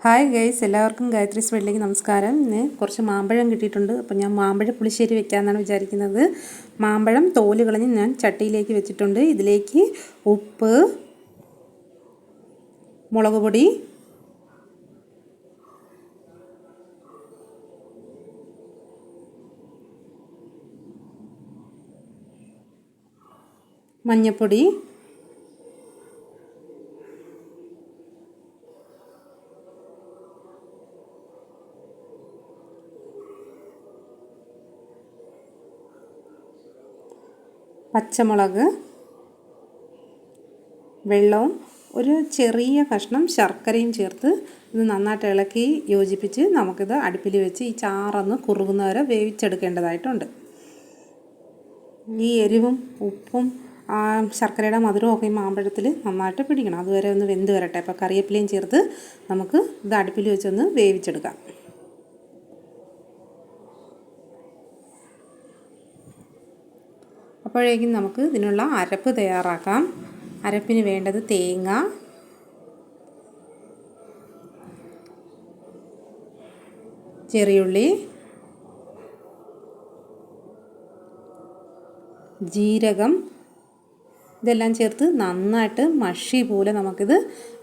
Hi guys, എല്ലാവർക്കും ഗായത്രീസ് വീട്ടിലേക്ക് നമസ്കാരം. ഇന്ന് കുറച്ച് മാമ്പഴം കിട്ടിയിട്ടുണ്ട്. അപ്പോൾ ഞാൻ മാമ്പഴ പുളിശ്ശേരി വെക്കാമെന്നാണ് വിചാരിക്കുന്നത്. മാമ്പഴം തോല് കളഞ്ഞ് ഞാൻ ചട്ടിയിലേക്ക് വെച്ചിട്ടുണ്ട്. ഇതിലേക്ക് ഉപ്പ്, മുളക് പൊടി, മഞ്ഞൾപ്പൊടി, പച്ചമുളക്, വെള്ളവും ഒരു ചെറിയ കഷ്ണം ശർക്കരയും ചേർത്ത് ഇത് നന്നായിട്ട് ഇളക്കി യോജിപ്പിച്ച് നമുക്കിത് അടുപ്പിൽ വെച്ച് ഈ ചാറൊന്ന് കുറുകുന്നവരെ വേവിച്ചെടുക്കേണ്ടതായിട്ടുണ്ട്. ഈ എരിവും ഉപ്പും ശർക്കരയുടെ മധുരവും ഒക്കെ ഈ മാമ്പഴത്തിൽ നന്നായിട്ട് പിടിക്കണം. അതുവരെ ഒന്ന് വെന്ത് വരട്ടെ. അപ്പോൾ കറിവേപ്പിലയും ചേർത്ത് നമുക്ക് ഇത് അടുപ്പിൽ വെച്ചൊന്ന് വേവിച്ചെടുക്കാം. അപ്പോഴേക്കും നമുക്ക് ഇതിനുള്ള അരപ്പ് തയ്യാറാക്കാം. അരപ്പിന് വേണ്ടത് തേങ്ങ, ചെറിയുള്ളി, ജീരകം, ഇതെല്ലാം ചേർത്ത് നന്നായിട്ട് മഷി പോലെ നമുക്കിത്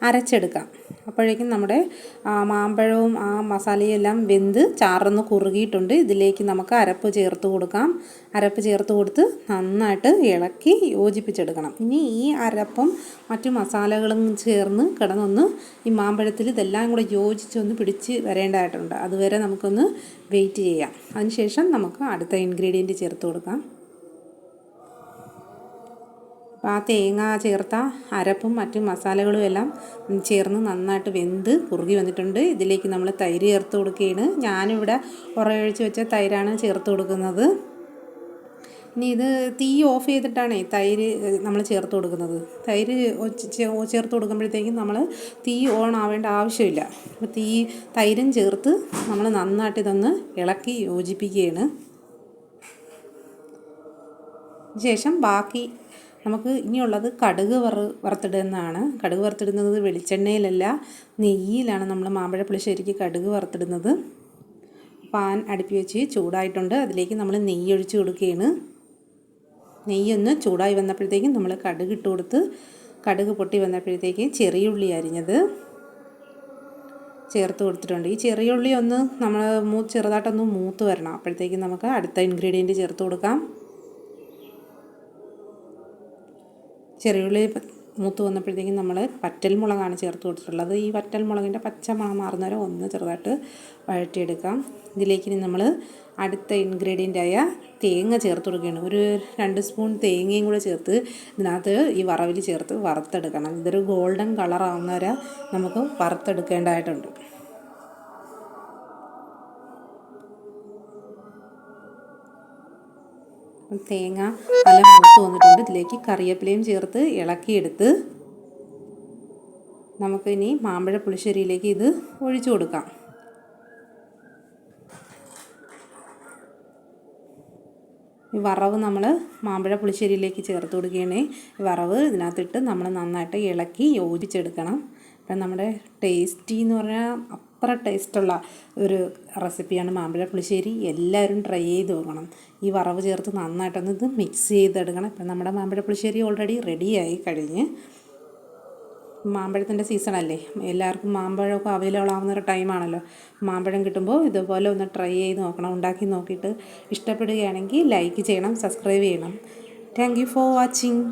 അരച്ചെടുക്കാം. അപ്പോഴേക്കും നമ്മുടെ മാമ്പഴവും മസാലയും എല്ലാം വെന്ത് ചാറൊന്ന് കുറുകിയിട്ടുണ്ട്. ഇതിലേക്ക് നമുക്ക് അരപ്പ് ചേർത്ത് കൊടുക്കാം. അരപ്പ് ചേർത്ത് കൊടുത്ത് നന്നായിട്ട് ഇളക്കി യോജിപ്പിച്ചെടുക്കണം. ഇനി ഈ അരപ്പും മറ്റു മസാലകളും ചേർന്ന് കിടന്നൊന്ന് ഈ മാമ്പഴത്തിൽ ഇതെല്ലാം കൂടെ യോജിച്ചൊന്ന് പിടിച്ച് വരേണ്ടതായിട്ടുണ്ട്. അതുവരെ നമുക്കൊന്ന് വെയിറ്റ് ചെയ്യാം. അതിനുശേഷം നമുക്ക് അടുത്ത ഇൻഗ്രീഡിയൻറ്റ് ചേർത്ത് കൊടുക്കാം. അപ്പോൾ തേങ്ങ ചേർത്ത അരപ്പും മറ്റു മസാലകളും എല്ലാം ചേർന്ന് നന്നായിട്ട് വെന്ത് കുറുകി വന്നിട്ടുണ്ട്. ഇതിലേക്ക് നമ്മൾ തൈര് ചേർത്ത് കൊടുക്കുകയാണ്. ഞാനിവിടെ ഉറയൊഴിച്ച് വെച്ച തൈരാണ് ചേർത്ത് കൊടുക്കുന്നത്. ഇനി ഇത് തീ ഓഫ് ചെയ്തിട്ടാണ് തൈര് നമ്മൾ ചേർത്ത് കൊടുക്കുന്നത്. തൈര് ചേർത്ത് കൊടുക്കുമ്പോഴത്തേക്കും നമ്മൾ തീ ഓൺ ആവേണ്ട ആവശ്യമില്ല. അപ്പോൾ തൈരും ചേർത്ത് നമ്മൾ നന്നായിട്ട് ഇതൊന്ന് ഇളക്കി യോജിപ്പിക്കുകയാണ്. ശേഷം ബാക്കി നമുക്ക് ഇനിയുള്ളത് കടുക് വറുത്തിടുന്നതാണ്. കടുക് വറുത്തിടുന്നത് വെളിച്ചെണ്ണയിലല്ല, നെയ്യിലാണ് നമ്മൾ മാമ്പഴ പുളിശ്ശേരിക്ക് കടുക് വറുത്തിടുന്നത്. പാൻ അടുപ്പി വെച്ച് ചൂടായിട്ടുണ്ട്. അതിലേക്ക് നമ്മൾ നെയ്യ് ഒഴിച്ച് കൊടുക്കുകയാണ്. നെയ്യൊന്ന് ചൂടായി വന്നപ്പോഴത്തേക്കും നമ്മൾ കടുക് ഇട്ട് കൊടുത്ത് കടുക് പൊട്ടി വന്നപ്പോഴത്തേക്കും ചെറിയുള്ളി അരിഞ്ഞത് ചേർത്ത് കൊടുത്തിട്ടുണ്ട്. ഈ ചെറിയുള്ളി ഒന്ന് നമ്മൾ ചെറുതായിട്ടൊന്ന് മൂത്ത് വരണം. അപ്പോഴത്തേക്കും നമുക്ക് അടുത്ത ഇൻഗ്രീഡിയൻറ്റ് ചേർത്ത് കൊടുക്കാം. ചെറിയുള്ളി മൂത്ത് വന്നപ്പോഴത്തേക്കും നമ്മൾ വറ്റൽമുളകാണ് ചേർത്ത് കൊടുത്തിട്ടുള്ളത്. ഈ വറ്റൽമുളകിൻ്റെ പച്ച മണം മാറുന്നവരെ ഒന്ന് ചെറുതായിട്ട് വഴറ്റിയെടുക്കാം. ഇതിലേക്ക് നമ്മൾ അടുത്ത ഇൻഗ്രീഡിയൻ്റായ തേങ്ങ ചേർത്ത് കൊടുക്കുകയാണ്. ഒരു 2 സ്പൂൺ തേങ്ങയും കൂടെ ചേർത്ത് ഇതിനകത്ത് ഈ വറവിൽ ചേർത്ത് വറുത്തെടുക്കണം. ഇതൊരു ഗോൾഡൻ കളറാവുന്നവരെ നമുക്ക് വറുത്തെടുക്കേണ്ടതായിട്ടുണ്ട്. തേങ്ങ നല്ല മൂത്ത് വന്നിട്ടുണ്ട്. ഇതിലേക്ക് കറിവേപ്പിലയും ചേർത്ത് ഇളക്കിയെടുത്ത് നമുക്കിനി മാമ്പഴ പുളിശ്ശേരിയിലേക്ക് ഇത് ഒഴിച്ചു കൊടുക്കാം. ഈ വറവ് നമ്മൾ മാമ്പഴ പുളിശ്ശേരിയിലേക്ക് ചേർത്ത് കൊടുക്കുകയാണ്. വറവ് ഇതിനകത്തിട്ട് നമ്മൾ നന്നായിട്ട് ഇളക്കി യോജിച്ചെടുക്കണം. അപ്പം നമ്മുടെ ടേസ്റ്റി എന്ന് പറഞ്ഞാൽ അത്ര ടേസ്റ്റുള്ള ഒരു റെസിപ്പിയാണ് മാമ്പഴ പുളിശ്ശേരി. എല്ലാവരും ട്രൈ ചെയ്ത് നോക്കണം. ഈ വറവ് ചേർത്ത് നന്നായിട്ടൊന്ന് ഇത് മിക്സ് ചെയ്തെടുക്കണം. ഇപ്പം നമ്മുടെ മാമ്പഴ പുളിശ്ശേരി ഓൾറെഡി റെഡിയായി കഴിഞ്ഞ്. മാമ്പഴത്തിൻ്റെ സീസണല്ലേ, എല്ലാവർക്കും മാമ്പഴമൊക്കെ അവൈലബിൾ ആവുന്ന ഒരു ടൈമാണല്ലോ. മാമ്പഴം കിട്ടുമ്പോൾ ഇതുപോലെ ഒന്ന് ട്രൈ ചെയ്ത് നോക്കണം. ഉണ്ടാക്കി നോക്കിയിട്ട് ഇഷ്ടപ്പെടുകയാണെങ്കിൽ ലൈക്ക് ചെയ്യണം, സബ്സ്ക്രൈബ് ചെയ്യണം. Thank you for watching.